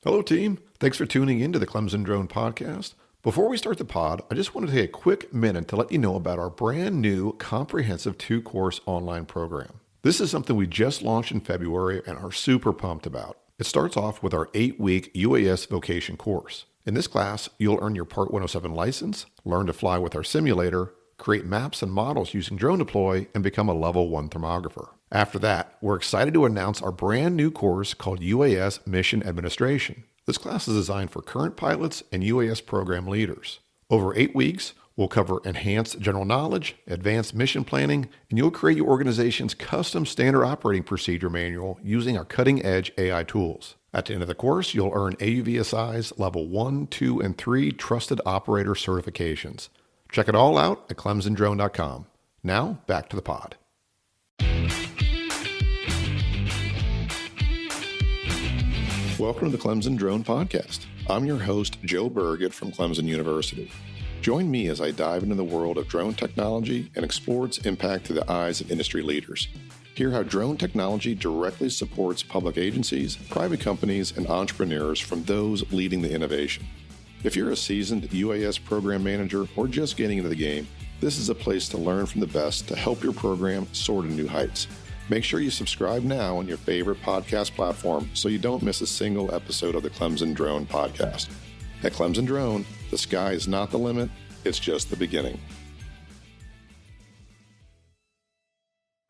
Hello, team. Thanks for tuning in to the Clemson Drone Podcast. Before we start the pod, I just want to take a quick minute to let you know about our brand new comprehensive 2-course online program. This is something we just launched in February and are super pumped about. It starts off with our 8-week UAS vocation course. In this class, you'll earn your Part 107 license, learn to fly with our simulator, create maps and models using Drone Deploy, and become a Level 1 thermographer. After that, we're excited to announce our brand new course called UAS Mission Administration. This class is designed for current pilots and UAS program leaders. Over 8 weeks, we'll cover enhanced general knowledge, advanced mission planning, and you'll create your organization's custom standard operating procedure manual using our cutting-edge AI tools. At the end of the course, you'll earn AUVSI's Level 1, 2, and 3 Trusted Operator certifications. Check it all out at clemsondrone.com. Now, back to the pod. Welcome to the Clemson Drone Podcast. I'm your host, Joe Burgett from Clemson University. Join me as I dive into the world of drone technology and explore its impact through the eyes of industry leaders. Hear how drone technology directly supports public agencies, private companies, and entrepreneurs from those leading the innovation. If you're a seasoned UAS program manager or just getting into the game, this is a place to learn from the best to help your program soar to new heights. Make sure you subscribe now on your favorite podcast platform so you don't miss a single episode of the Clemson Drone Podcast. At Clemson Drone, the sky is not the limit, it's just the beginning.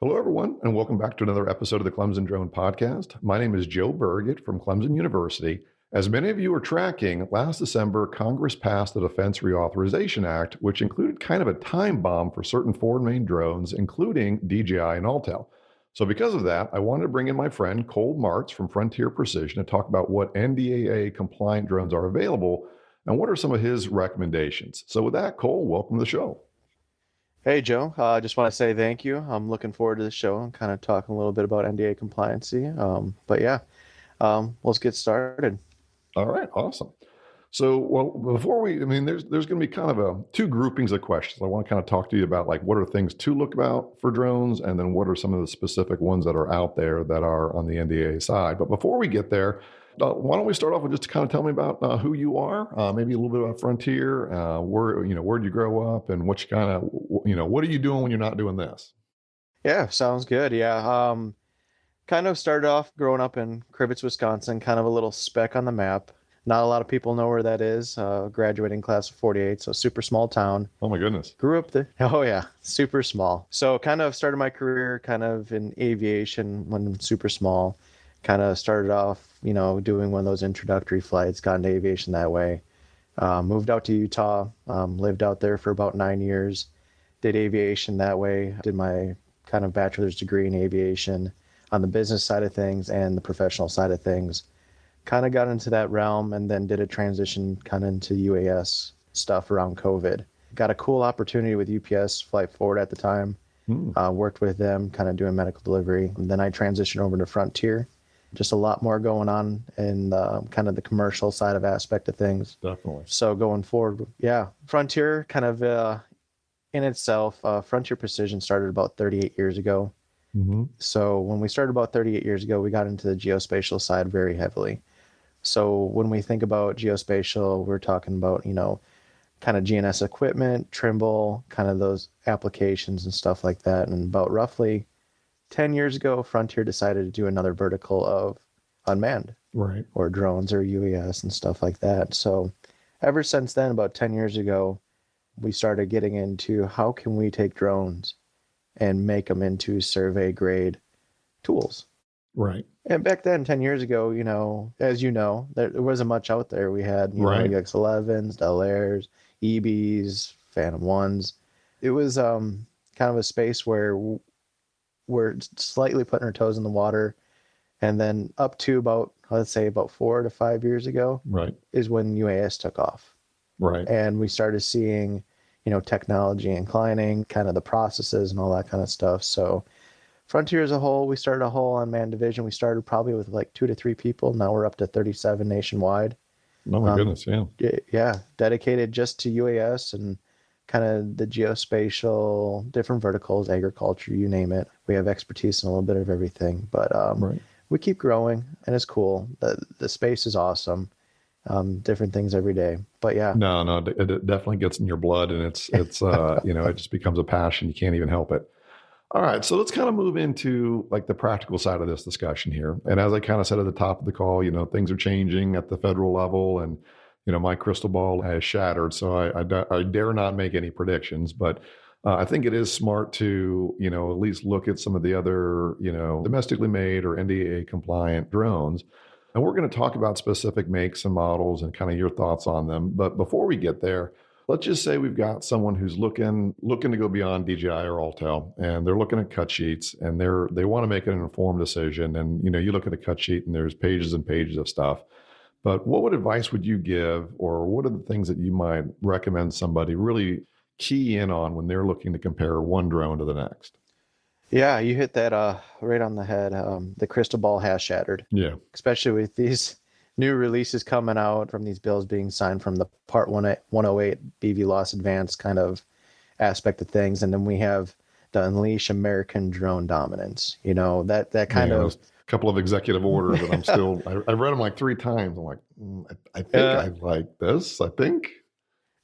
Hello, everyone, and welcome back to another episode of the Clemson Drone Podcast. My name is Joe Burgett from Clemson University. As many of you are tracking, last December, Congress passed the Defense Reauthorization Act, which included kind of a time bomb for certain foreign-made drones, including DJI and Autel. So because of that, I wanted to bring in my friend Cole Martz from Frontier Precision to talk about what NDAA-compliant drones are available and what are some of his recommendations. So with that, Cole, welcome to the show. Hey, Joe. I just want to say thank you. I'm looking forward to the show and kind of talking a little bit about NDAA compliancy. Let's get started. All right, awesome. So, well, before there's going to be kind of two groupings of questions. I want to kind of talk to you about like what are things to look about for drones, and then what are some of the specific ones that are out there that are on the NDAA side. But before we get there, why don't we start off with just to kind of tell me about who you are, maybe a little bit about Frontier, where'd you grow up, and what you kind of, what are you doing when you're not doing this? Yeah, sounds good. Yeah, kind of started off growing up in Crivitz, Wisconsin, kind of a little speck on the map. Not a lot of people know where that is. Graduating class of 48, so super small town. Oh my goodness. Grew up there. Oh yeah, super small. So kind of started my career kind of in aviation when super small. Kind of started off, doing one of those introductory flights, got into aviation that way. Moved out to Utah, lived out there for about 9 years. Did aviation that way. Did my kind of bachelor's degree in aviation on the business side of things and the professional side of things. Kind of got into that realm and then did a transition kind of into UAS stuff around COVID. Got a cool opportunity with UPS Flight Forward at the time. Worked with them, kind of doing medical delivery. And then I transitioned over to Frontier. Just a lot more going on in kind of the commercial side of aspect of things. Definitely. So going forward, yeah, Frontier kind of in itself, Frontier Precision started about 38 years ago. Mm-hmm. So when we started about 38 years ago, we got into the geospatial side very heavily. So when we think about geospatial, we're talking about, kind of GNSS equipment, Trimble, kind of those applications and stuff like that. And about roughly 10 years ago, Frontier decided to do another vertical of unmanned, right, or drones or UAS and stuff like that. So ever since then, about 10 years ago, we started getting into how can we take drones and make them into survey grade tools. Right. And back then, 10 years ago, as you know, there wasn't much out there. We had, UX-11s, Del Airs, EBs, Phantom 1s. It was kind of a space where we're slightly putting our toes in the water. And then up to about 4 to 5 years ago, right, is when UAS took off. Right. And we started seeing, technology inclining, kind of the processes and all that kind of stuff. So Frontier as a whole, we started a whole unmanned division. We started probably with like 2 to 3 people. Now we're up to 37 nationwide. Oh my goodness, yeah. Yeah, dedicated just to UAS and kind of the geospatial, different verticals, agriculture, you name it. We have expertise in a little bit of everything. But right. we keep growing, and it's cool. The space is awesome. Different things every day. But yeah. No, it definitely gets in your blood, and it's it just becomes a passion. You can't even help it. All right, so let's kind of move into like the practical side of this discussion here. And as I kind of said at the top of the call, things are changing at the federal level, and my crystal ball has shattered, so I dare not make any predictions. But I think it is smart to at least look at some of the other domestically made or NDAA compliant drones. And we're going to talk about specific makes and models and kind of your thoughts on them. But before we get there, let's just say we've got someone who's looking to go beyond DJI or Autel, and they're looking at cut sheets, and they want to make an informed decision. And you look at a cut sheet, and there's pages and pages of stuff. But what advice would you give, or what are the things that you might recommend somebody really key in on when they're looking to compare one drone to the next? Yeah, you hit that right on the head. The crystal ball has shattered. Yeah. Especially with these new releases coming out from these bills being signed from the Part 108 BV loss advance kind of aspect of things. And then we have the Unleash American Drone Dominance. That kind of... A couple of executive orders that I'm still... I read them like 3 times. I'm like, I think I like this. I think...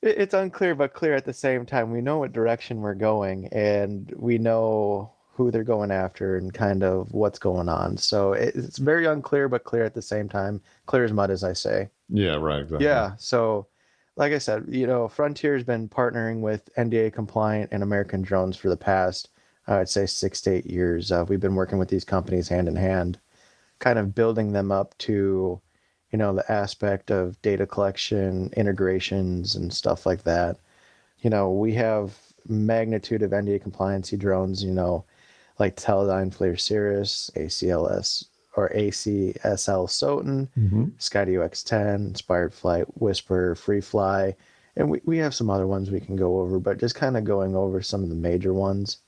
It's unclear, but clear at the same time. We know what direction we're going, and we know who they're going after and kind of what's going on. So it's very unclear, but clear at the same time. Clear as mud, as I say. Yeah, right. Exactly. Yeah. So like I said, Frontier's been partnering with NDAA-compliant and American drones for the past, I'd say 6 to 8 years. We've been working with these companies hand in hand, kind of building them up to, the aspect of data collection, integrations, and stuff like that. We have magnitude of NDAA compliancy drones, like Teledyne FLIR Cirrus, ACLS or ACSL Soten, Skydio X10, Inspired Flight, Whisper, Free Fly. And we have some other ones we can go over, but just kind of going over some of the major ones.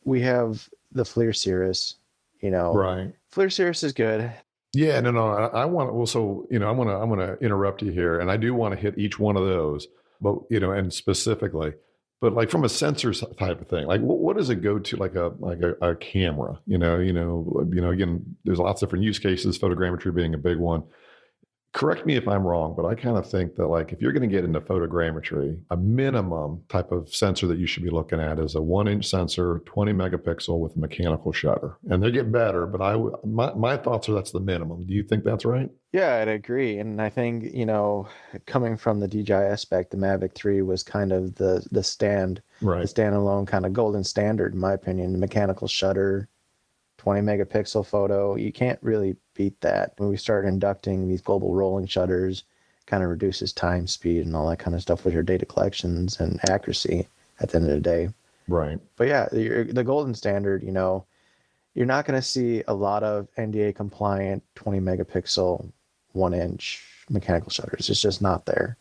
We have the FLIR Cirrus, Right. FLIR Cirrus is good. Yeah, no. I want to also, I'm going to interrupt you here, and I do want to hit each one of those, but and specifically, but like from a sensor type of thing, like what does it go to, like a camera? Again, there's lots of different use cases, photogrammetry being a big one. Correct me if I'm wrong, but I kind of think that like if you're going to get into photogrammetry, a minimum type of sensor that you should be looking at is a 1-inch sensor, 20 megapixel with a mechanical shutter. And they get better, but my thoughts are that's the minimum. Do you think that's right? Yeah, I'd agree. And I think, coming from the DJI aspect, the Mavic 3 was kind of the standalone kind of golden standard, in my opinion. The mechanical shutter, 20 megapixel photo, you can't really beat that. When we start inducting these global rolling shutters, kind of reduces time, speed, and all that kind of stuff with your data collections and accuracy at the end of the day. Right. But yeah, the golden standard, you're not going to see a lot of NDA compliant 20 megapixel 1-inch mechanical shutters. It's just not there.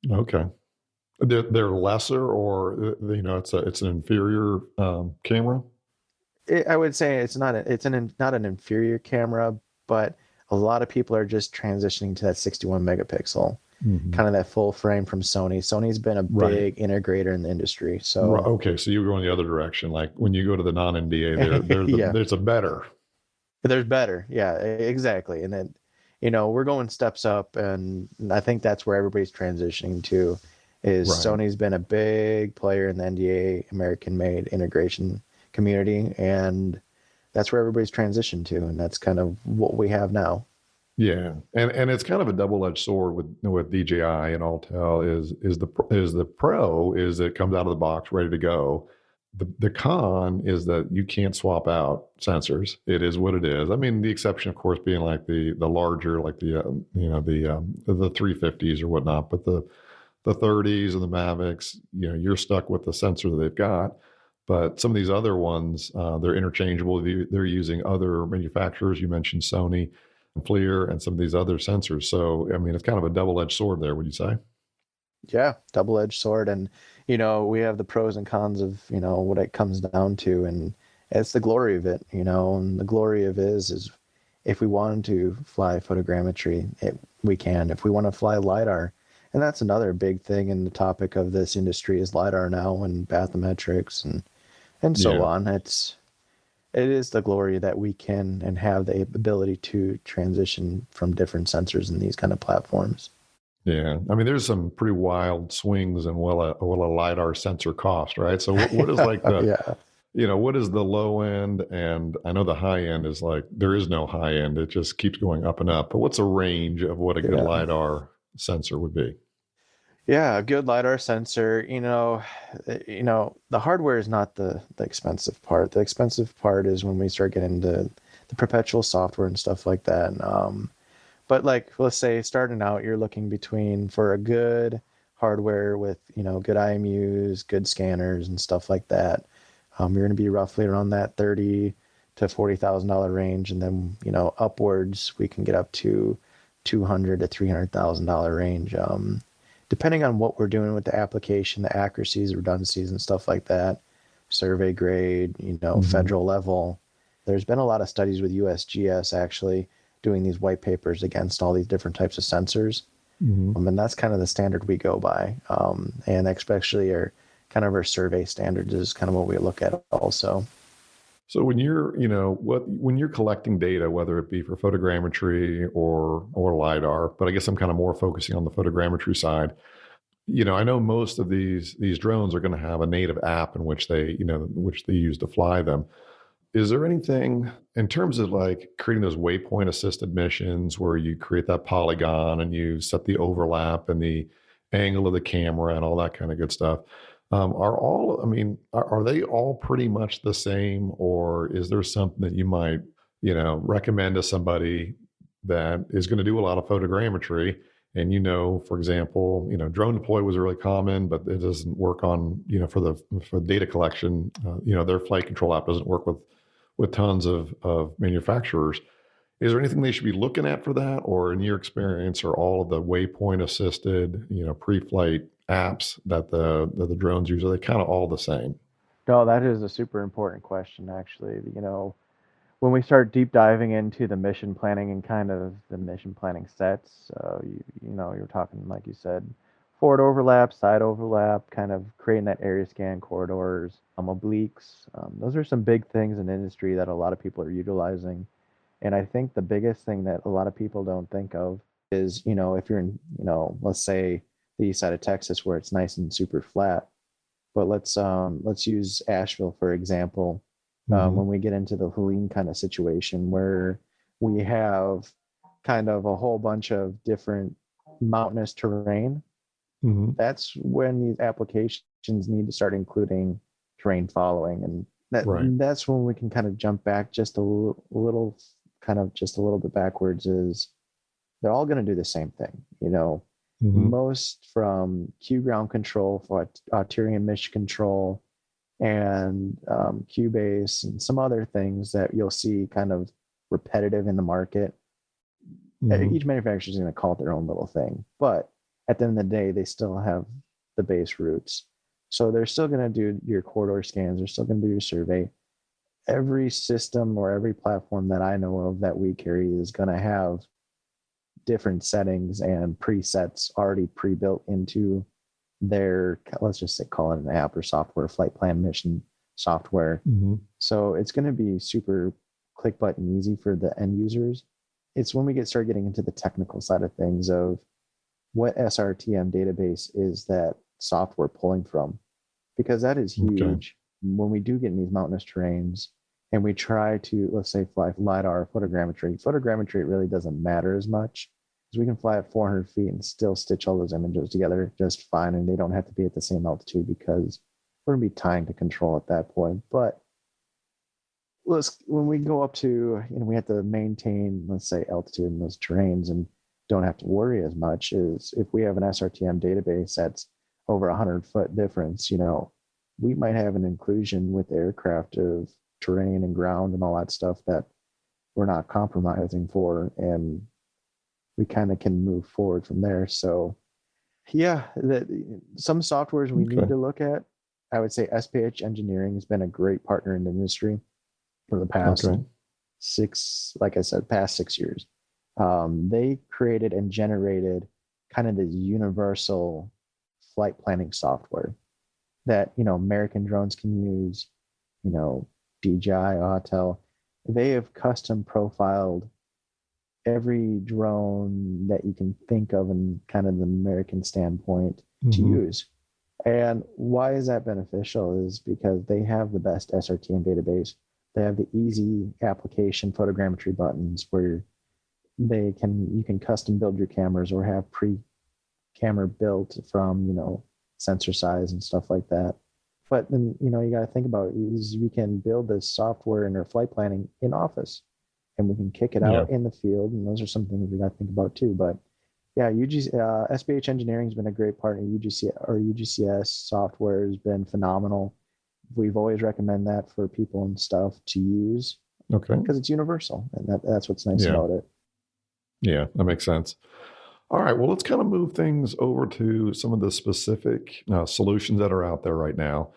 Okay. They're lesser, or it's an inferior camera. I would say it's not an inferior camera, but a lot of people are just transitioning to that 61 megapixel, kind of that full frame from Sony. Sony's been a big integrator in the industry. So okay, so you're going the other direction. Like when you go to the non-NDA, there's a better. There's better, yeah, exactly. And then, we're going steps up, and I think that's where everybody's transitioning to. Sony's been a big player in the NDA American-made integration community, and that's where everybody's transitioned to, and that's kind of what we have now. Yeah, and it's kind of a double-edged sword with DJI and Autel is the pro is it comes out of the box ready to go. The con is that you can't swap out sensors. It is what it is. I mean, the exception, of course, being like the larger, like the 350s or whatnot, but the 30s and the Mavics, you're stuck with the sensor that they've got. But some of these other ones, they're interchangeable. They're using other manufacturers. You mentioned Sony and FLIR and some of these other sensors. So, I mean, it's kind of a double-edged sword there, would you say? Yeah, double-edged sword. And, we have the pros and cons of, what it comes down to. And it's the glory of it, and the glory of it is if we wanted to fly photogrammetry, we can. If we want to fly LiDAR, and that's another big thing in the topic of this industry is LiDAR now and bathymetrics and so on. it is the glory that we can and have the ability to transition from different sensors in these kind of platforms. Yeah, I mean, there's some pretty wild swings in what a LiDAR sensor cost, right? So what is like the, Yeah. what is the low end? And I know the high end is like, there is no high end. It just keeps going up and up. But what's a range of what a good Yeah. LiDAR sensor would be? Yeah, a good LiDAR sensor, the hardware is not the expensive part. The expensive part is when we start getting into the perpetual software and stuff like that. But like, let's say starting out, you're looking for a good hardware with, good IMUs, good scanners and stuff like that. You're going to be roughly around that $30,000 to $40,000 range. And then, upwards, we can get up to $200,000 to $300,000 range. Depending on what we're doing with the application, the accuracies, redundancies, and stuff like that, survey grade, federal level. There's been a lot of studies with USGS actually doing these white papers against all these different types of sensors. And that's kind of the standard we go by. And especially our survey standards is kind of what we look at also. So when you're, when you're collecting data, whether it be for photogrammetry or LiDAR, but I guess I'm kind of more focusing on the photogrammetry side. I know most of these drones are going to have a native app in which they use to fly them. Is there anything in terms of like creating those waypoint assisted missions where you create that polygon and you set the overlap and the angle of the camera and all that kind of good stuff? Are they all pretty much the same, or is there something that you might, recommend to somebody that is going to do a lot of photogrammetry? And, for example, drone deploy was really common, but it doesn't work on, for data collection, their flight control app doesn't work with tons of manufacturers. Is there anything they should be looking at for that? Or in your experience, are all of the waypoint assisted, pre-flight apps that the drones use, are they kind of all the same? No, that is a super important question, actually. When we start deep diving into the mission planning and kind of the mission planning sets, you're talking, like you said, forward overlap, side overlap, kind of creating that area scan corridors, obliques. Those are some big things in the industry that a lot of people are utilizing. And I think the biggest thing that a lot of people don't think of is, if you're in, let's say the east side of Texas where it's nice and super flat, but let's use Asheville for example. When we get into the Helene kind of situation where we have kind of a whole bunch of different mountainous terrain, that's when these applications need to start including terrain following. And that's when we can kind of jump back just a little bit backwards. Is they're all going to do the same thing, most from Q ground control for arterial mission control and Cubase and some other things that you'll see kind of repetitive in the market. Each manufacturer is going to call it their own little thing, but at the end of the day, they still have the base routes. So they're still going to do your corridor scans. They're still going to do your survey. Every system or every platform that I know of that we carry is going to have different settings and presets already pre-built into their, let's just say, call it an app or software, flight plan mission software. So it's going to be super click button easy for the end users. It's when we start getting into the technical side of things of what SRTM database is that software pulling from, because that is huge. Okay. When we do get in these mountainous terrains and we try to, let's say, fly LiDAR photogrammetry really doesn't matter as much, because we can fly at 400 feet and still stitch all those images together just fine, and they don't have to be at the same altitude because we're going to be tying to control at that point. But when we go up to, we have to maintain, let's say, altitude in those terrains and don't have to worry as much as if we have an SRTM database that's over 100-foot difference. We might have an inclusion with aircraft of terrain and ground and all that stuff that we're not compromising for, and we kind of can move forward from there. So yeah, some softwares we need to look at. I would say SPH Engineering has been a great partner in the industry for the past past 6 years. They created and generated kind of this universal flight planning software that, American drones can use, DJI, Autel, they have custom profiled every drone that you can think of in kind of the American standpoint to use. And why is that beneficial is because they have the best SRTM database. They have the easy application photogrammetry buttons where you can custom build your cameras or have camera built from, sensor size and stuff like that. But then, you got to think about is we can build this software in our flight planning in Office, and we can kick it out in the field. And those are some things we got to think about too. But yeah, SBH Engineering has been a great partner. UGCS software has been phenomenal. We've always recommend that for people and stuff to use. Okay. Because it's universal, and that's what's nice about it. Yeah, that makes sense. All right, well, let's kind of move things over to some of the specific solutions that are out there right now.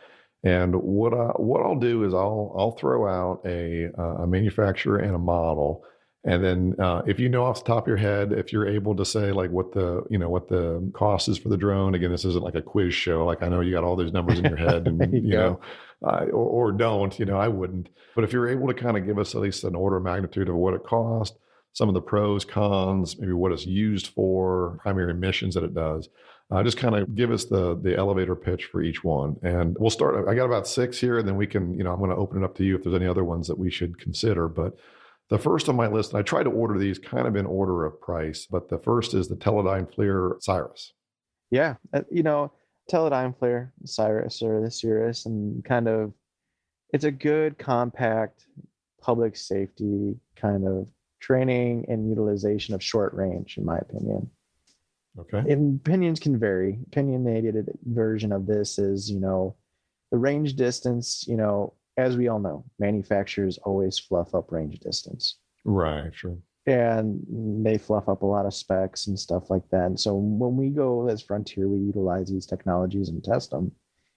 And what I'll do is I'll throw out a manufacturer and a model, and then if you know off the top of your head, if you're able to say like what the cost is for the drone. Again, this isn't like a quiz show. Like I know you got all those numbers in your head, and you know, or don't. I wouldn't. But if you're able to kind of give us at least an order of magnitude of what it cost, some of the pros, cons, maybe what it's used for, primary missions that it does. Just kind of give us the elevator pitch for each one. And we'll start, I got about 6 here, and then we can, I'm going to open it up to you if there's any other ones that we should consider. But the first on my list, and I try to order these kind of in order of price, but the first is the Teledyne FLIR Cirrus. Yeah. Teledyne FLIR Cirrus or the Cirrus, and kind of, it's a good, compact, public safety kind of training and utilization of short range, in my opinion. Okay. And opinions can vary. Opinionated version of this is, the range distance, as we all know, manufacturers always fluff up range distance. Right, sure. And they fluff up a lot of specs and stuff like that. And so when we go as Frontier, we utilize these technologies and test them.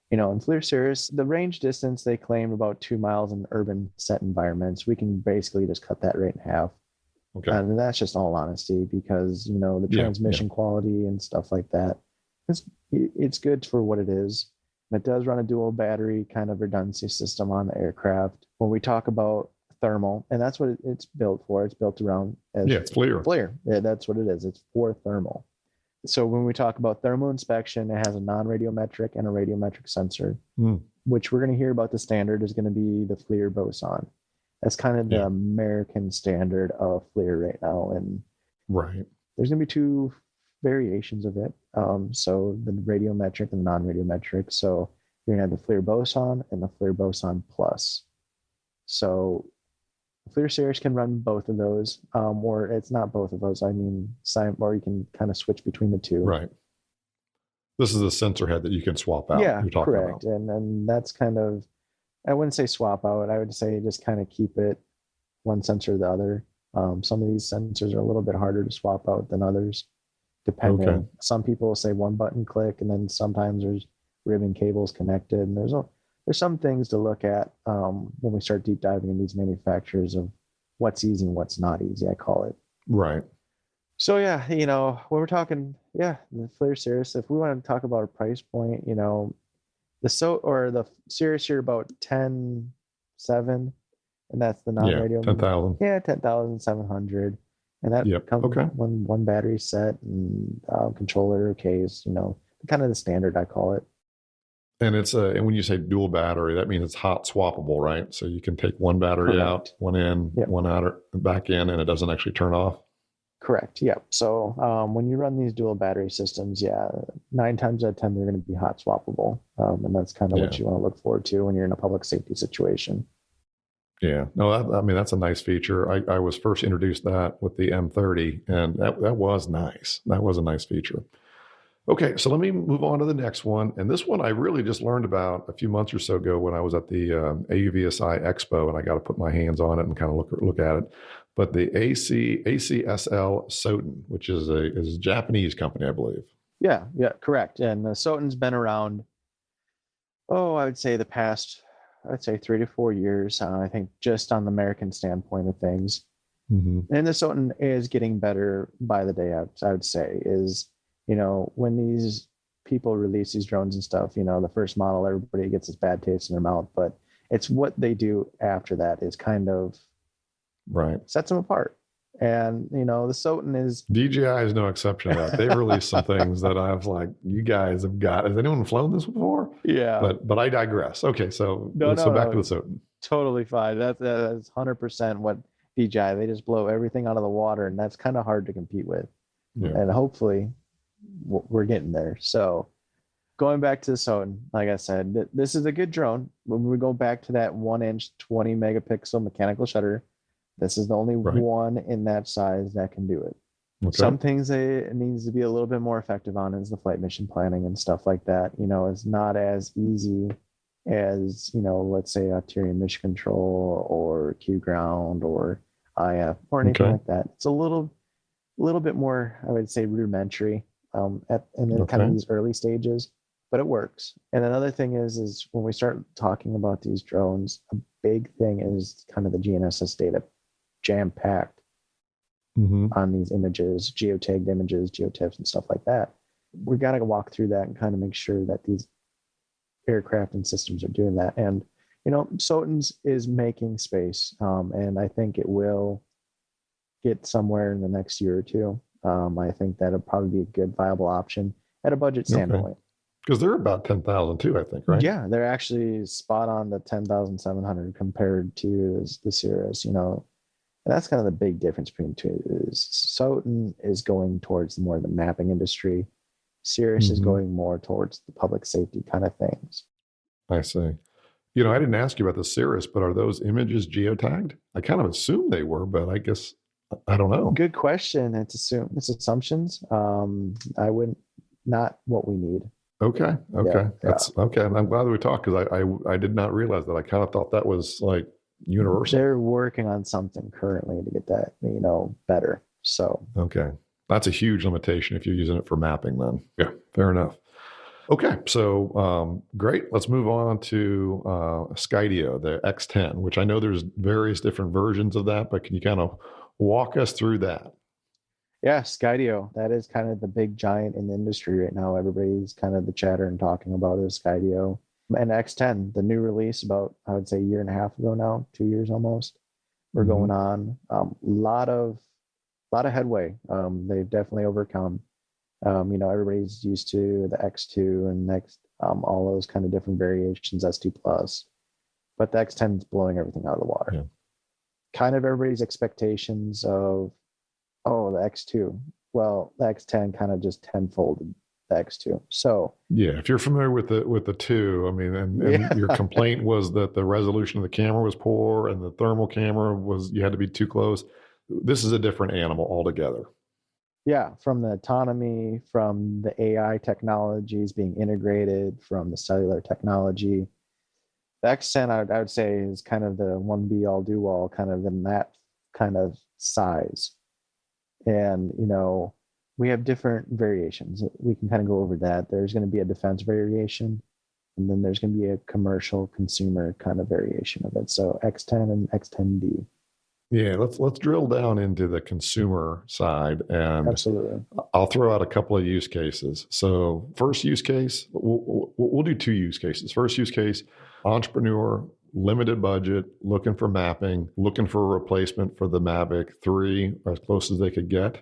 In FLIR Cirrus, the range distance they claim about 2 miles in urban set environments. We can basically just cut that right in half. Okay. And that's just all honesty, because the transmission quality and stuff like that, it's good for what it is. And it does run a dual battery kind of redundancy system on the aircraft. When we talk about thermal, and that's what it's built for. It's built around it's FLIR. FLIR. Yeah, that's what it is. It's for thermal. So when we talk about thermal inspection, it has a non-radiometric and a radiometric sensor, which we're going to hear about. The standard is going to be the FLIR Boson. That's kind of the American standard of FLIR right now. And there's going to be 2 variations of it. So the radiometric and the non-radiometric. So you're going to have the FLIR Boson and the FLIR Boson Plus. So FLIR Cirrus can run both of those, or it's not both of those. I mean, or you can kind of switch between the 2. Right. This is a sensor head that you can swap out. Yeah, you're talking correct. About. And that's kind of, I wouldn't say swap out. I would say just kind of keep it one sensor or the other. Some of these sensors are a little bit harder to swap out than others, depending. Okay. Some people say one button click, and then sometimes there's ribbon cables connected. And there's some things to look at when we start deep diving in these manufacturers of what's easy and what's not easy, I call it. Right. So yeah, when we're talking, the FLIR Cirrus, if we want to talk about a price point, the Cirrus here about 10.7, and that's the non-radio. 10,000. Yeah, 10,700, and that comes with one battery set and controller case. Kind of the standard, I call it. And and when you say dual battery, that means it's hot swappable, right? So you can take one battery out, one in, one out, back in, and it doesn't actually turn off. Correct. Yeah. So when you run these dual battery systems, 9 times out of 10, they're going to be hot swappable. And that's kind of what you want to look forward to when you're in a public safety situation. Yeah. No, that's a nice feature. I was first introduced that with the M30, and that was nice. That was a nice feature. Okay. So let me move on to the next one. And this one I really just learned about a few months or so ago when I was at the AUVSI Expo, and I got to put my hands on it and kind of look at it. But the ACSL Soten, which is a Japanese company, I believe. Yeah, correct. And the Soten's been around, I would say the past, 3 to 4 years. I think just on the American standpoint of things. Mm-hmm. And the Soten is getting better by the day, I would say, is, when these people release these drones and stuff, the first model, everybody gets this bad taste in their mouth, but It's what they do after that is kind of Right. sets them apart. And, the SOTN is... DJI is no exception to that. They've released some things that I was like, you guys have got... Has anyone flown this before? Yeah. But I digress. Okay, so back to the SOTN. Totally fine. That's 100% what DJI... They just blow everything out of the water, and that's kind of hard to compete with. Yeah. And hopefully we're getting there. So going back to the SOTN, like I said, this is a good drone. When we go back to that 1-inch, 20 megapixel mechanical shutter, this is the only one in that size that can do it. Okay. Some things it needs to be a little bit more effective on is the flight mission planning and stuff like that. It's not as easy as, let's say Arterial Mission Control or Q Ground or IF or anything like that. It's a little bit more, I would say, rudimentary and then kind of these early stages, but it works. And another thing is when we start talking about these drones, a big thing is kind of the GNSS data jam-packed on these images, geotagged images, geotips and stuff like that. We got to walk through that and kind of make sure that these aircraft and systems are doing that. And, SOTNs is making space, and I think it will get somewhere in the next year or two. I think that'll probably be a good viable option at a budget standpoint. Because they're about 10,000 too, I think, right? Yeah, they're actually spot on the 10,700 compared to the Cirrus, And that's kind of the big difference between the two. Is SOTN is going towards more the mapping industry. Cirrus is going more towards the public safety kind of things. I see. I didn't ask you about the Cirrus, but are those images geotagged? I kind of assumed they were, but I guess I don't know. Good question. It's assumptions. I wouldn't, not what we need. Okay. That's okay. I'm glad that we talked because I did not realize that. I kind of thought that was like universal. They're working on something currently to get that, better. So okay. That's a huge limitation if you're using it for mapping then. Yeah, fair enough. Okay, so great. Let's move on to Skydio, the X10, which I know there's various different versions of that, but can you kind of walk us through that? Yeah, Skydio. That is kind of the big giant in the industry right now. Everybody's kind of the chatter and talking about is Skydio. And X10, the new release about, I would say, a year and a half ago now, 2 years almost. We're going on. Lot of headway. They've definitely overcome. Everybody's used to the X2 and next, all those kind of different variations, S2 Plus. But the X10 is blowing everything out of the water. Yeah. Kind of everybody's expectations of, the X2. Well, the X10 kind of just tenfolded the X2. So yeah, if you're familiar with the two, I mean, and your complaint was that the resolution of the camera was poor and the thermal camera you had to be too close. This is a different animal altogether. Yeah, from the autonomy, from the AI technologies being integrated, from the cellular technology. The X10, I would say, is kind of the one be all do all kind of in that kind of size. And, we have different variations. We can kind of go over that. There's going to be a defense variation, and then there's going to be a commercial consumer kind of variation of it. So X10 and X10D. Yeah, let's drill down into the consumer side, and absolutely, I'll throw out a couple of use cases. So first use case, we'll do two use cases. First use case, entrepreneur, limited budget, looking for mapping, looking for a replacement for the Mavic 3, as close as they could get.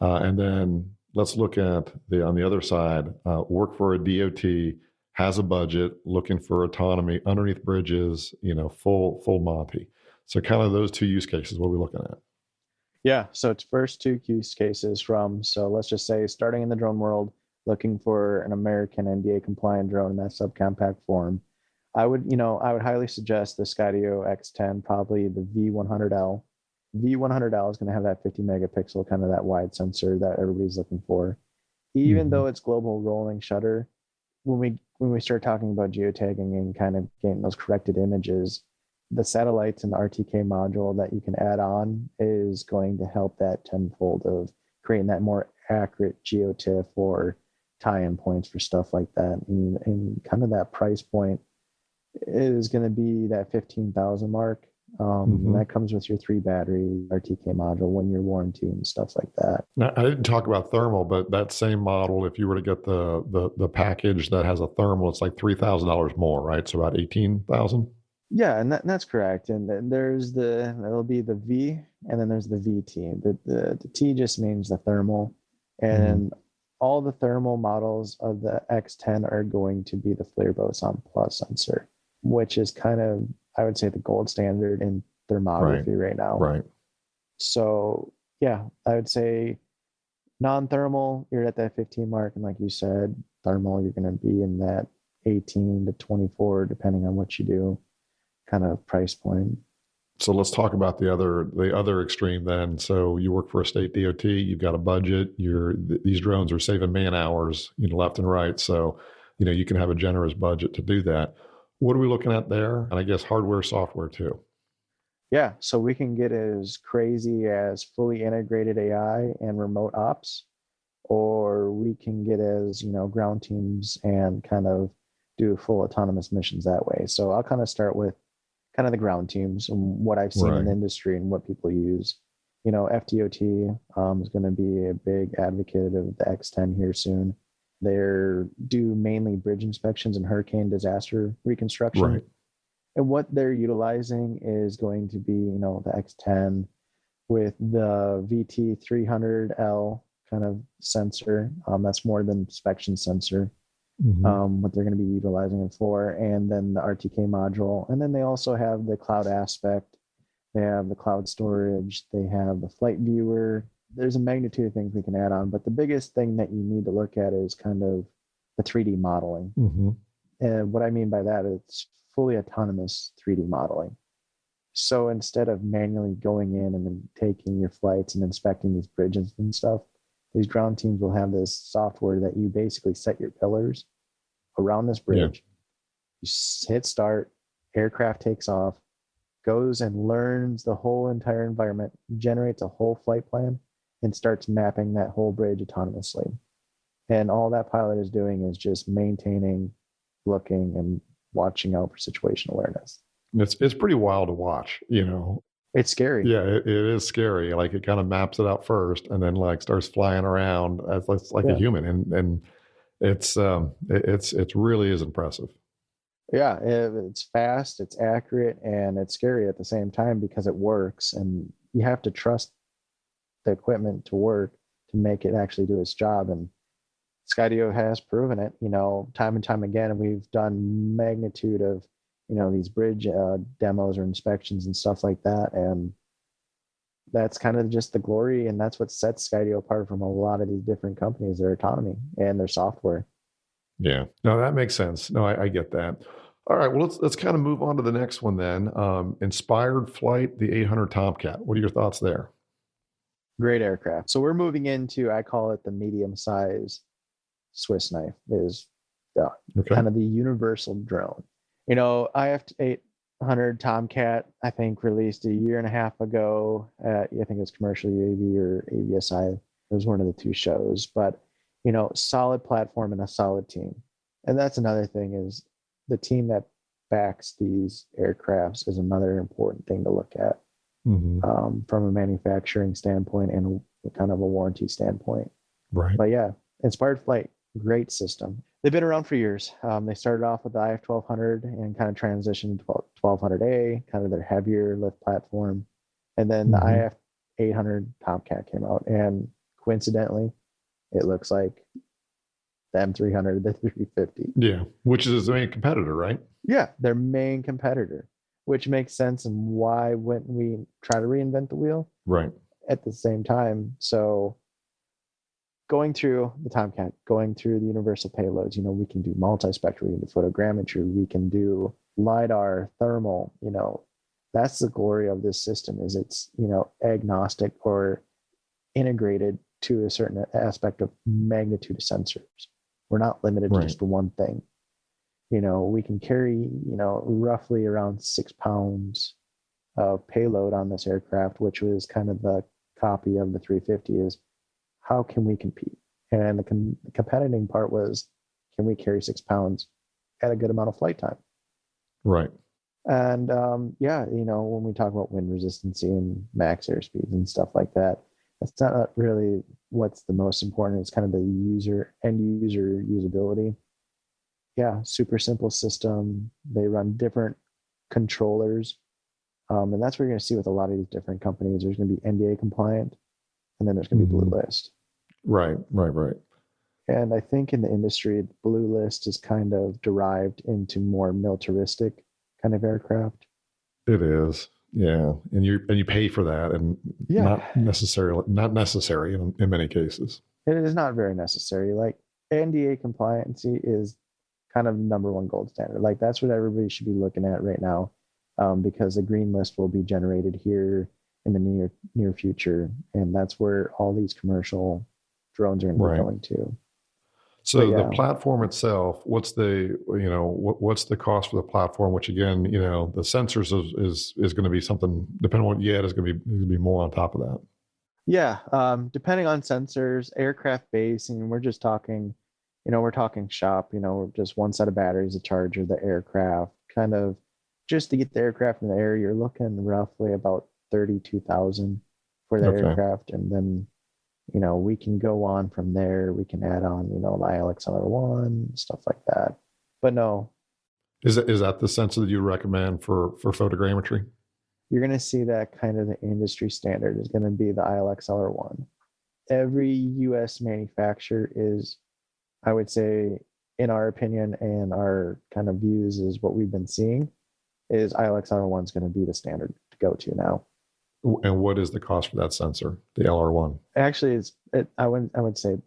And then let's look at on the other side, work for a DOT, has a budget, looking for autonomy underneath bridges, full Monty. So kind of those two use cases, what are we looking at? Yeah, so it's first two use cases so let's just say starting in the drone world, looking for an American NDAA-compliant drone in that subcompact form. I would highly suggest the Skydio X10, probably the V100L. V100L is going to have that 50 megapixel, kind of that wide sensor that everybody's looking for. Even though it's global rolling shutter, when we start talking about geotagging and kind of getting those corrected images, the satellites and the RTK module that you can add on is going to help that tenfold of creating that more accurate geotiff or tie-in points for stuff like that. And kind of that price point is going to be that 15,000 mark. And that comes with your 3 battery RTK module, 1 year warranty and stuff like that. Now, I didn't talk about thermal, but that same model, if you were to get the package that has a thermal, it's like $3,000 more, right? So about 18,000. Yeah, and that's correct. And then there'll be the V, and then there's the VT. The T just means the thermal, Mm-hmm. and all the thermal models of the X10 are going to be the FLIR Boson Plus sensor, which is kind of, I would say, the gold standard in Right. thermography right now. Right. So yeah, I would say non-thermal, you're at that 15 mark, and like you said, thermal, you're going to be in that 18 to 24, depending on what you do, kind of price point. So let's talk about the other extreme then. So you work for a state DOT, you've got a budget, these drones are saving man hours, left and right. So, you can have a generous budget to do that. What are we looking at there? And I guess hardware, software too. Yeah, so we can get as crazy as fully integrated AI and remote ops, or we can get as, ground teams and kind of do full autonomous missions that way. So I'll kind of start with kind of the ground teams and what I've seen in Right. the industry and what people use. FDOT is going to be a big advocate of the X10 here soon. They're do mainly bridge inspections and hurricane disaster reconstruction. Right. And what they're utilizing is going to be, the X10 with the VT300L kind of sensor. That's more than inspection sensor. Mm-hmm. What they're going to be utilizing it for, and then the RTK module. And then they also have the cloud aspect. They have the cloud storage. They have the flight viewer. There's a magnitude of things we can add on, but the biggest thing that you need to look at is kind of the 3D modeling. Mm-hmm. And what I mean by that, it's fully autonomous 3D modeling. So instead of manually going in and then taking your flights and inspecting these bridges and stuff, these ground teams will have this software that you basically set your pillars around this bridge. Yeah. You hit start, aircraft takes off, goes and learns the whole entire environment, generates a whole flight plan, and starts mapping that whole bridge autonomously. And all that pilot is doing is just maintaining, looking, and watching out for situation awareness. It's pretty wild to watch, It's scary. Yeah, it is scary. Like it kind of maps it out first and then like starts flying around as like a human. And it really is impressive. Yeah, it's fast, it's accurate, and it's scary at the same time because it works, and you have to trust the equipment to work to make it actually do its job. And Skydio has proven it, time and time again. And we've done magnitude of, these bridge demos or inspections and stuff like that. And that's kind of just the glory, and that's what sets Skydio apart from a lot of these different companies, their autonomy and their software. Yeah, no, that makes sense. No, I get that. All right, well, let's kind of move on to the next one then. Inspired flight, the 800 Tomcat. What are your thoughts there? Great aircraft. So we're moving into, I call it the medium size Swiss knife, is kind of the universal drone. IF 800 Tomcat, I think, released a year and a half ago at, I think it's Commercial UAV or AVSI. It was one of the two shows, but solid platform and a solid team. And that's another thing, is the team that backs these aircrafts is another important thing to look at. Mm-hmm. From a manufacturing standpoint and kind of a warranty standpoint. Right. But yeah, Inspired Flight, great system. They've been around for years. They started off with the IF 1200 and kind of transitioned to 1200A, kind of their heavier lift platform. And then the IF 800 Tomcat came out. And coincidentally, it looks like the M300, the 350. Yeah, which is the main competitor, right? Yeah, their main competitor, which makes sense. And why wouldn't we try to reinvent the wheel? Right. At the same time. So going through the Tomcat, going through the universal payloads, we can do multispectral, we can do photogrammetry, we can do LiDAR, thermal, that's the glory of this system, is it's, agnostic or integrated to a certain aspect of magnitude of sensors. We're not limited to just one thing. We can carry, roughly around 6 pounds of payload on this aircraft, which was kind of the copy of the 350, is how can we compete? And the competing part was, can we carry 6 pounds at a good amount of flight time? Right. And when we talk about wind resistance and max airspeeds and stuff like that, that's not really what's the most important. It's kind of the end user usability. Yeah, super simple system. They run different controllers. And that's what you're going to see with a lot of these different companies. There's going to be NDA compliant, and then there's going to be blue list. Right. And I think in the industry, blue list is kind of derived into more militaristic kind of aircraft. It is. Yeah. And you pay for that, and not necessary in many cases. It is not very necessary. Like NDA compliancy is kind of number one gold standard. Like that's what everybody should be looking at right now, because the green list will be generated here in the near future, and that's where all these commercial drones are going to be going to. So the platform itself, what's the cost for the platform? Which again, the sensors is going to be something, depending on what you get, is going to be more on top of that. Yeah, depending on sensors, aircraft base, and we're just talking, we're talking shop, just one set of batteries, a charger, the aircraft, kind of just to get the aircraft in the air, you're looking roughly about $32,000 for the aircraft, and then we can go on from there. We can add on, the ILX-LR1, stuff like that. But no. Is that the sensor that you recommend for photogrammetry? You're going to see that kind of the industry standard is going to be the ILX-LR1. Every U.S. manufacturer is, I would say, in our opinion and our kind of views, is what we've been seeing, is ILX-LR1 is going to be the standard to go to now. And what is the cost for that sensor, the LR1? Actually, I would say,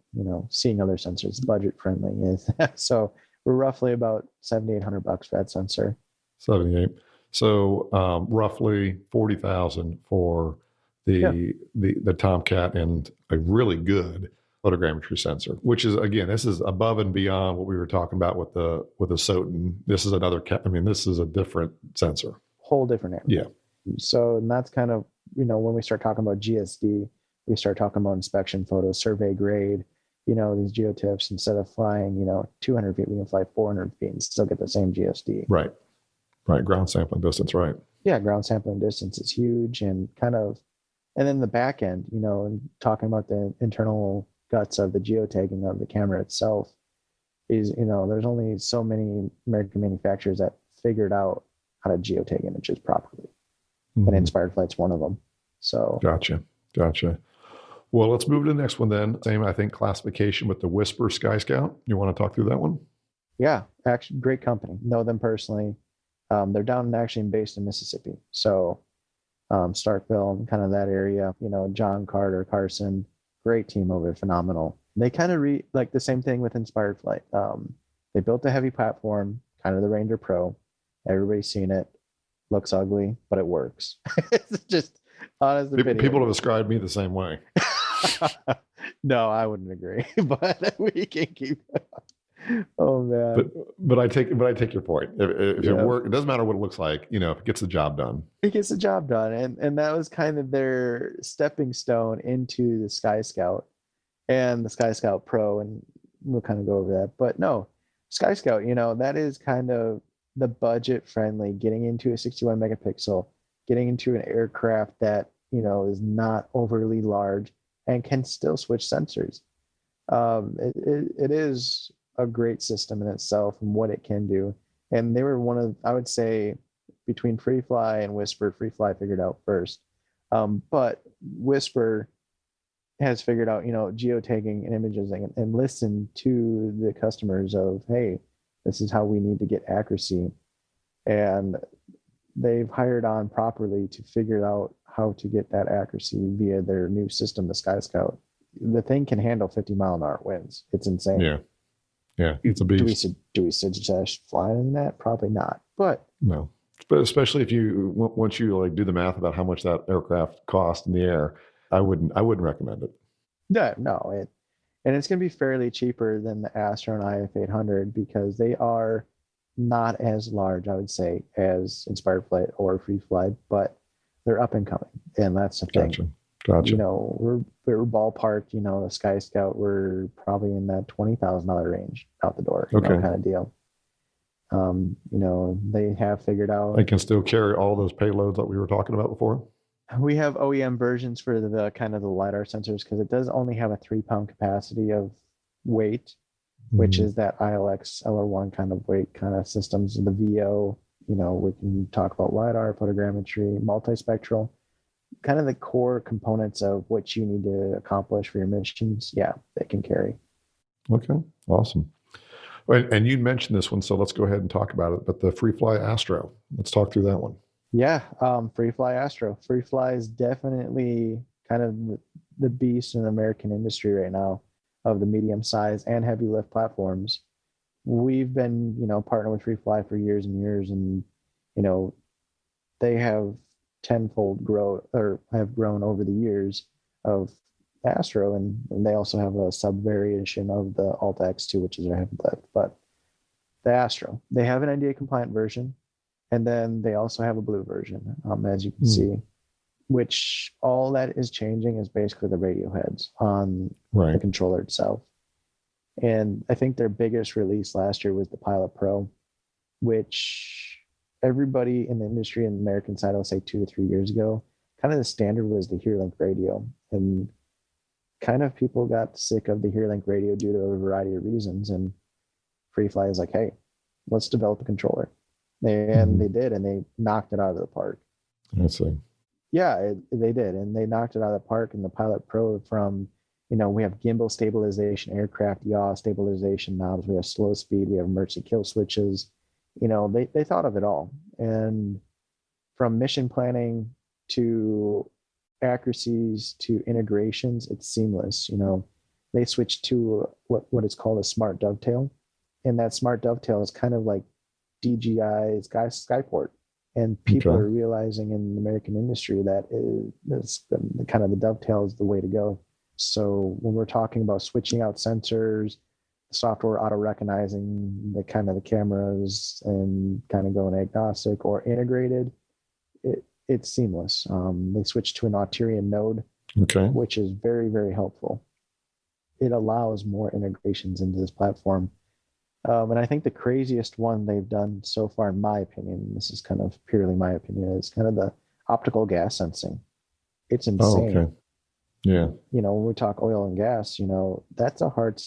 seeing other sensors, budget friendly is so we're roughly about $7,800 for that sensor. 78. So roughly $40,000 for the Tomcat and a really good photogrammetry sensor, which is, again, this is above and beyond what we were talking about with the Soten. This is this is a different sensor, whole different area. Yeah. So, and that's kind of, when we start talking about GSD, we start talking about inspection photos, survey grade, these geotips. Instead of flying, 200 feet, we can fly 400 feet and still get the same GSD. Right. Ground sampling distance. Right. Yeah. Ground sampling distance is huge, and then the back end, and talking about the internal guts of the geotagging of the camera itself is, there's only so many American manufacturers that figured out how to geotag images properly. And Inspired Flight's one of them. So Gotcha. Well, let's move to the next one then. Same, I think, classification with the Whisper Sky Scout. You want to talk through that one? Yeah, actually, great company. Know them personally. They're down actually based in Mississippi. So Starkville, kind of that area. John Carson, great team over there, phenomenal. They kind of like the same thing with Inspired Flight. They built a heavy platform, kind of the Ranger Pro. Everybody's seen it. Looks ugly, but it works. It's just honest opinion. People have described me the same way. No, I wouldn't agree, but we can keep. Oh man! But I take your point. If it works, it doesn't matter what it looks like. If it gets the job done. It gets the job done, and that was kind of their stepping stone into the Sky Scout and the Sky Scout Pro, and we'll kind of go over that. But no, Sky Scout, that is kind of the budget friendly, getting into a 61 megapixel, getting into an aircraft that is not overly large and can still switch sensors. It is a great system in itself and what it can do. And they were one of, I would say, between FreeFly and Whisper, FreeFly figured out first. But Whisper has figured out, geotagging and images and listen to the customers of, hey, this is how we need to get accuracy. And they've hired on properly to figure out how to get that accuracy via their new system, the Sky Scout. The thing can handle 50-mile-an-hour winds. It's insane. Yeah, it's a beast. Do we suggest flying that? Probably not. But no. But especially if once you do the math about how much that aircraft cost in the air, I wouldn't recommend it. No. And it's going to be fairly cheaper than the Astro and IF-800 because they are not as large, I would say, as Inspired Flight or Free Flight, but they're up and coming. And that's the thing. Gotcha. We're ballpark, the Sky Scout, we're probably in that $20,000 range out the door, kind of deal. They have figured out. They can still carry all those payloads that we were talking about before. We have OEM versions for the kind of the LiDAR sensors because it does only have a 3-pound capacity of weight, which is that ILX LR1 kind of weight kind of systems. The VO, we can talk about LiDAR, photogrammetry, multispectral, kind of the core components of what you need to accomplish for your missions. Yeah, they can carry. Okay, awesome. And you mentioned this one, so let's go ahead and talk about it. But the Free Fly Astro, let's talk through that one. Yeah, Free Fly Astro. Free Fly is definitely kind of the beast in the American industry right now of the medium size and heavy lift platforms. We've been, partnered with Free Fly for years and years, and they have tenfold have grown over the years of Astro, and they also have a sub variation of the Alta X2, which is their heavy lift. But the Astro, they have an NDA compliant version, and then they also have a blue version, as you can see, which all that is changing is basically the radio heads on the controller itself. And I think their biggest release last year was the Pilot Pro, which everybody in the industry in the American side, I'll say 2 to 3 years ago, kind of the standard was the HearLink radio. And kind of people got sick of the HearLink radio due to a variety of reasons. And FreeFly is like, hey, let's develop a controller. And they did, and they knocked it out of the park. I see. Yeah, they did. And they knocked it out of the park. And the Pilot Pro from, we have gimbal stabilization, aircraft yaw stabilization knobs, we have slow speed, we have emergency kill switches. They thought of it all. And from mission planning to accuracies to integrations, it's seamless. They switched to what is called a smart dovetail. And that smart dovetail is kind of like DJI's Skyport. And people are realizing in the American industry that is kind of the dovetail is the way to go. So when we're talking about switching out sensors, the software auto-recognizing the kind of the cameras and kind of going agnostic or integrated, it's seamless. They switched to an Auterion node, which is very, very helpful. It allows more integrations into this platform. And I think the craziest one they've done so far, in my opinion, this is kind of purely my opinion, is kind of the optical gas sensing. It's insane. Oh, okay. Yeah. When we talk oil and gas, that's a hard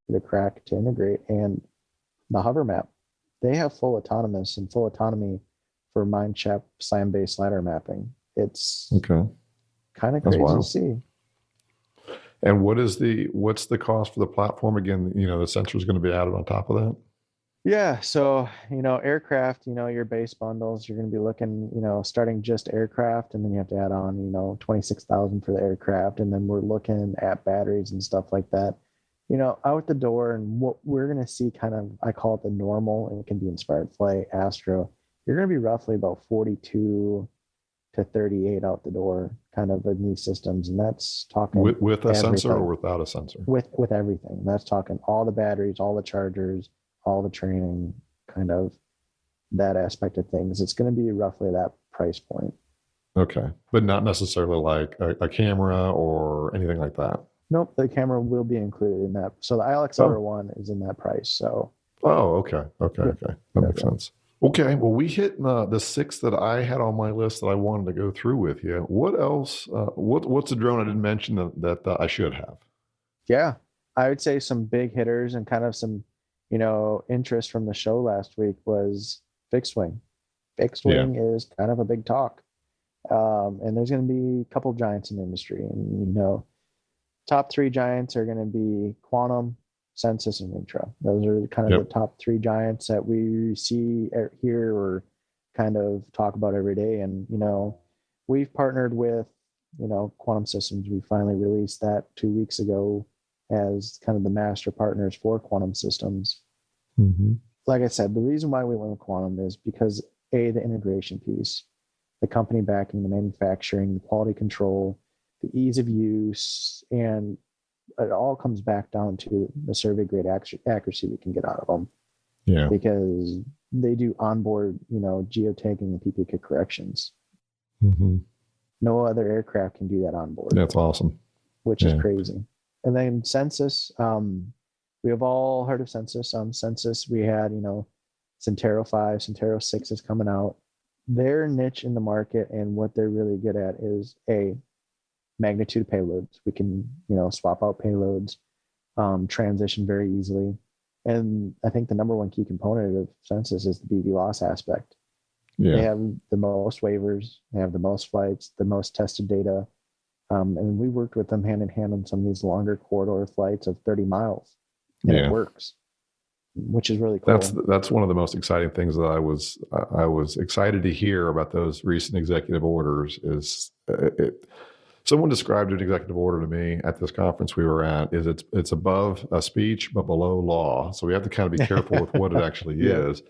to crack, to integrate. And the hover map, they have full autonomy for mine shaft SIM-based LiDAR mapping. It's kind of crazy to see. And what's the cost for the platform? Again, the sensor is going to be added on top of that? Yeah. So, aircraft, your base bundles, you're going to be looking, starting just aircraft, and then you have to add on, $26,000 for the aircraft. And then we're looking at batteries and stuff like that, out the door. And what we're going to see kind of, I call it the normal, and it can be Inspired Flight, Astro. You're going to be roughly about 42 to 38 out the door, kind of in these systems. And that's talking with a sensor or without a sensor? With everything. That's talking all the batteries, all the chargers, all the training, kind of that aspect of things. It's going to be roughly that price point. Okay. But not necessarily like a camera or anything like that? Nope. The camera will be included in that. So the ILX-1 is in that price. So. Oh, okay. That makes sense. Okay. Well, we hit the 6 that I had on my list that I wanted to go through with you. What else? What's a drone I didn't mention that I should have? Yeah. I would say some big hitters and kind of some, interest from the show last week was fixed wing. Fixed wing is kind of a big talk. And there's going to be a couple giants in the industry. And, top 3 giants are going to be Quantum, Sensus, and Wingtra. Those are kind of the top 3 giants that we see here or kind of talk about every day. And, we've partnered with, Quantum Systems. We finally released that 2 weeks ago as kind of the master partners for Quantum Systems. Mm-hmm. Like I said, the reason why we went with Quantum is because the integration piece, the company backing, the manufacturing, the quality control, the ease of use, and it all comes back down to the survey grade accuracy we can get out of them. Yeah. Because they do onboard, geo-tagging and PPK corrections. Mm-hmm. No other aircraft can do that on board. That's awesome. Which is crazy. And then Sensus, we have all heard of Sensus. Sensus, we had, Centero 5, Centero 6 is coming out. Their niche in the market and what they're really good at is magnitude payloads. We can, swap out payloads, transition very easily. And I think the number one key component of Sensus is the BB loss aspect. They Yeah. have the most waivers, they have the most flights, the most tested data. And we worked with them hand in hand on some of these longer corridor flights of 30 miles, and it Yeah. works, which is really cool. That's one of the most exciting things that I was excited to hear about those recent executive orders. Is someone described an executive order to me at this conference we were at? Is it's above a speech but below law. So we have to kind of be careful with what it actually Yeah. is.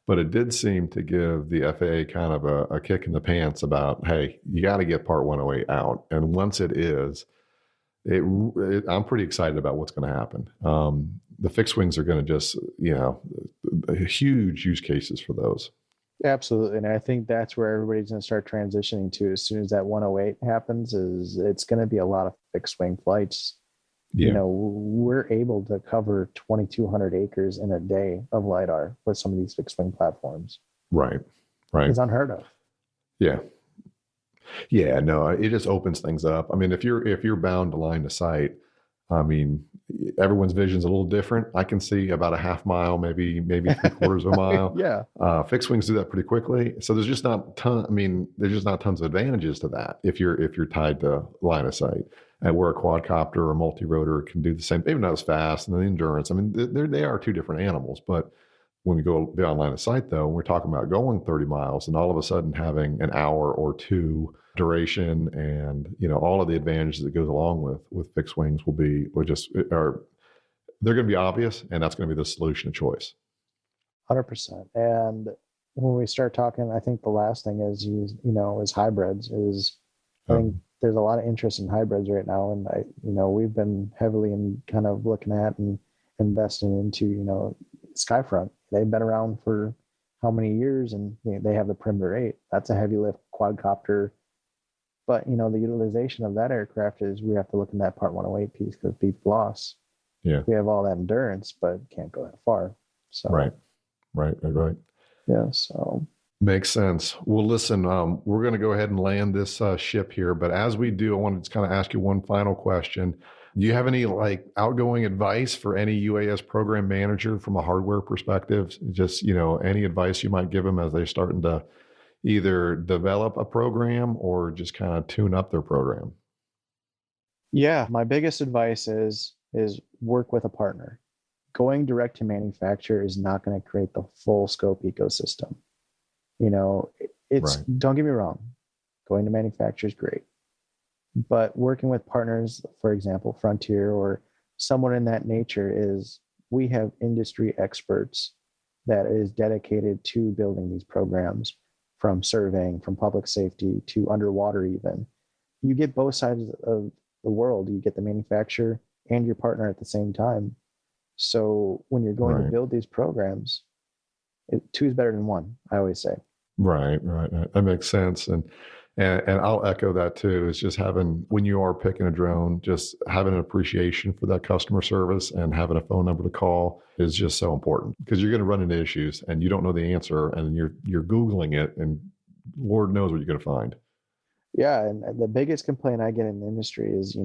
But it did seem to give the FAA kind of a kick in the pants about, hey, you got to get Part 108 out. And once it is, I'm pretty excited about what's going to happen. The fixed wings are going to just, huge use cases for those. Absolutely. And I think that's where everybody's going to start transitioning to as soon as that 108 happens. Is it's going to be a lot of fixed wing flights. Yeah. We're able to cover 2,200 acres in a day of LiDAR with some of these fixed wing platforms. Right. It's unheard of. Yeah. Yeah, no, it just opens things up. I mean, if you're bound to line of sight, I mean, everyone's vision's a little different. I can see about a half mile, maybe 3/4 of a mile. Yeah. Fixed wings do that pretty quickly. So there's just not tons of advantages to that if you're tied to line of sight. And where a quadcopter or multi-rotor can do the same, maybe not as fast, and the endurance. I mean, they are two different animals, but when we go beyond line of sight, though, we're talking about going 30 miles and all of a sudden having an hour or two duration and, all of the advantages that goes along with fixed wings they're going to be obvious, and that's going to be the solution of choice. 100%. And when we start talking, I think the last thing is is hybrids. I think there's a lot of interest in hybrids right now, and we've been heavily in kind of looking at and investing into Skyfront. They've been around for how many years, and they have the Perimeter 8. That's a heavy lift quadcopter. But the utilization of that aircraft is we have to look in that Part 108 piece because people lost. Yeah, we have all that endurance, but can't go that far. So right. Yeah, so makes sense. Well, listen, we're going to go ahead and land this ship here, but as we do, I want to just kind of ask you one final question. Do you have any outgoing advice for any UAS program manager from a hardware perspective? Just, any advice you might give them as they're starting to either develop a program or just kind of tune up their program? Yeah, my biggest advice is work with a partner. Going direct to manufacturer is not going to create the full scope ecosystem. It's Right. Don't get me wrong, going to manufacturer is great. But working with partners, for example, Frontier or someone in that nature, we have industry experts that is dedicated to building these programs, from surveying, from public safety to underwater even. You get both sides of the world. You get the manufacturer and your partner at the same time. So when you're going to build these programs, two is better than one, I always say. Right. That makes sense. And I'll echo that too. It's just when you are picking a drone, just having an appreciation for that customer service and having a phone number to call is just so important, because you're going to run into issues and you don't know the answer, and you're Googling it, and Lord knows what you're going to find. Yeah. And the biggest complaint I get in the industry is,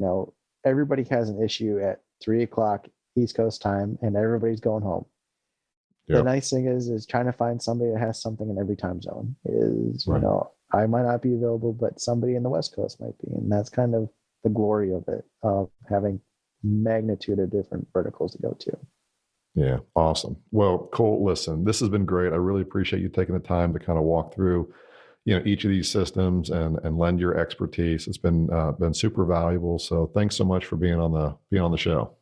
everybody has an issue at 3:00 East Coast time and everybody's going home. Yep. The nice thing is trying to find somebody that has something in every time zone I might not be available, but somebody in the West Coast might be. And that's kind of the glory of it, of having magnitude of different verticals to go to. Yeah. Awesome. Well, Cole, listen, this has been great. I really appreciate you taking the time to kind of walk through, each of these systems and lend your expertise. It's been super valuable. So thanks so much for being on the show.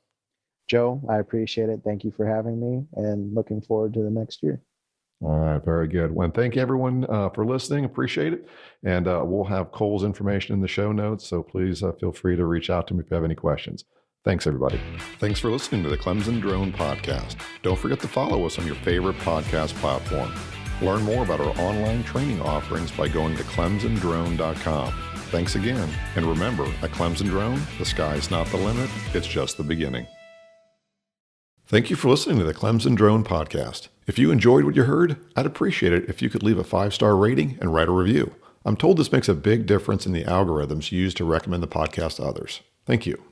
Joe, I appreciate it. Thank you for having me, and looking forward to the next year. All right. Very good. Well, thank you everyone for listening. Appreciate it. And we'll have Cole's information in the show notes. So please feel free to reach out to me if you have any questions. Thanks, everybody. Thanks for listening to the Clemson Drone Podcast. Don't forget to follow us on your favorite podcast platform. Learn more about our online training offerings by going to clemsondrone.com. Thanks again. And remember, at Clemson Drone, the sky's not the limit. It's just the beginning. Thank you for listening to the Clemson Drone Podcast. If you enjoyed what you heard, I'd appreciate it if you could leave a 5-star rating and write a review. I'm told this makes a big difference in the algorithms used to recommend the podcast to others. Thank you.